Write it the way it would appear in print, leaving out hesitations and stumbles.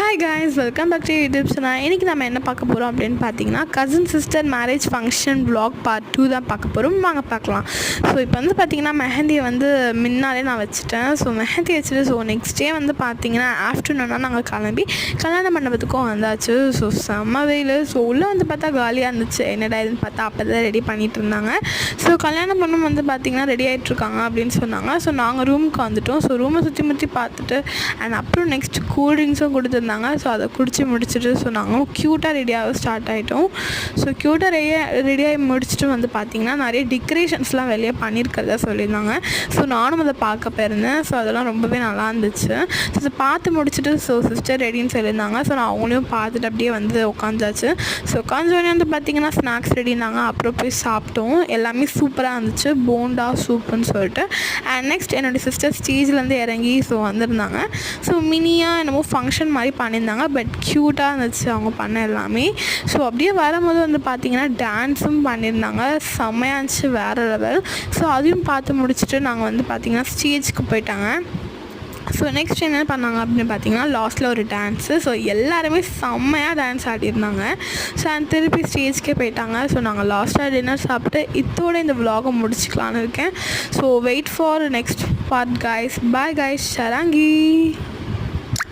Hi guys, welcome back to YouTube channel. இன்றைக்கி நம்ம என்ன பார்க்க போகிறோம் அப்படின்னு பார்த்தீங்கன்னா cousin sister marriage function vlog part 2 தான் பார்க்க போகிறோம். வாங்க பார்க்கலாம். ஸோ இப்போ வந்து பார்த்திங்கன்னா மெஹந்தியை வந்து முன்னாலே நான் வச்சுட்டேன். ஸோ மெஹந்தி வச்சுட்டு ஸோ நெக்ஸ்ட் டே வந்து பார்த்திங்கன்னா ஆஃப்டர்நூனாக நாங்கள் கிளம்பி கல்யாண மண்டபத்துக்கும் வந்தாச்சு. ஸோ செம்ம வெயில். ஸோ உள்ளே வந்து பார்த்தா காலியாக இருந்துச்சு. என்னடா இதுன்னு பார்த்தா அப்போ தான் ரெடி பண்ணிகிட்டு இருந்தாங்க. ஸோ கல்யாண பொண்ணும் வந்து பார்த்திங்கன்னா ரெடி ஆகிட்ருக்காங்க அப்படின்னு சொன்னாங்க. ஸோ நாங்கள் ரூமுக்கு வந்துவிட்டோம். ஸோ ரூமை சுற்றி பார்த்துட்டு அண்ட் அப்புறம் நெக்ஸ்ட் கூல்ட்ரிங்க்ஸும் கொடுத்துருந்தாங்க. ஸோ அதை குடித்து முடிச்சுட்டு ஸோ நாங்களும் க்யூட்டாக ரெடியாக ஸ்டார்ட் ஆகிட்டோம். ஸோ க்யூட்டாக ரெடியாகி முடிச்சுட்டு வந்து பார்த்திங்கன்னா நிறைய டெக்கரேஷன்ஸ்லாம் வெளியே பண்ணியிருக்கிறதா சொல்லியிருந்தாங்க. ஸோ நானும் அதை பார்க்க போயிருந்தேன். ஸோ அதெல்லாம் ரொம்பவே நல்லா இருந்துச்சு. ஸோ பார்த்து முடிச்சுட்டு ஸோ சிஸ்டர் ரெடின்னு சொல்லியிருந்தாங்க. ஸோ நான் அவங்களையும் பார்த்துட்டு அப்படியே வந்து உட்காந்தாச்சு. ஸோ உட்காந்தோடனே வந்து பார்த்திங்கன்னா ஸ்நாக்ஸ் ரெடினாங்க. அப்புறம் போய் சாப்பிட்டோம். எல்லாமே சூப்பராக இருந்துச்சு. போண்டா சூப்புன்னு சொல்லிட்டு. அண்ட் நெக்ஸ்ட் என்னுடைய சிஸ்டர் ஸ்டேஜ்லேருந்து இறங்கி ஸோ வந்திருந்தாங்க. ஸோ மினியாக என்னமோ ஃபங்க்ஷன் மாதிரி பண்ணியிருந்தாங்க. பட் க்யூட்டாக இருந்துச்சு அவங்க பண்ண எல்லாமே. ஸோ அப்படியே வரும்போது வந்து பார்த்திங்கன்னா டான்ஸும் பண்ணியிருந்தாங்க. செம்மையாக இருந்துச்சு, வேறு லெவல். ஸோ அதையும் பார்த்து முடிச்சுட்டு நாங்கள் வந்து பார்த்திங்கன்னா ஸ்டேஜ்க்கு போயிட்டாங்க. ஸோ நெக்ஸ்ட் என்ன பண்ணாங்க அப்படின்னு பார்த்தீங்கன்னா லாஸ்ட்டில் ஒரு டான்ஸு. ஸோ எல்லாருமே செம்மையாக டான்ஸ் ஆடிருந்தாங்க. ஸோ திருப்பி ஸ்டேஜ்க்கே போயிட்டாங்க. ஸோ நாங்கள் லாஸ்ட்டாக டின்னர் சாப்பிட்டு இதோட இந்த vlog-ஐ முடிச்சுக்கலான்னு இருக்கேன். So wait for next part guys. Bye guys, ஷராங்கி.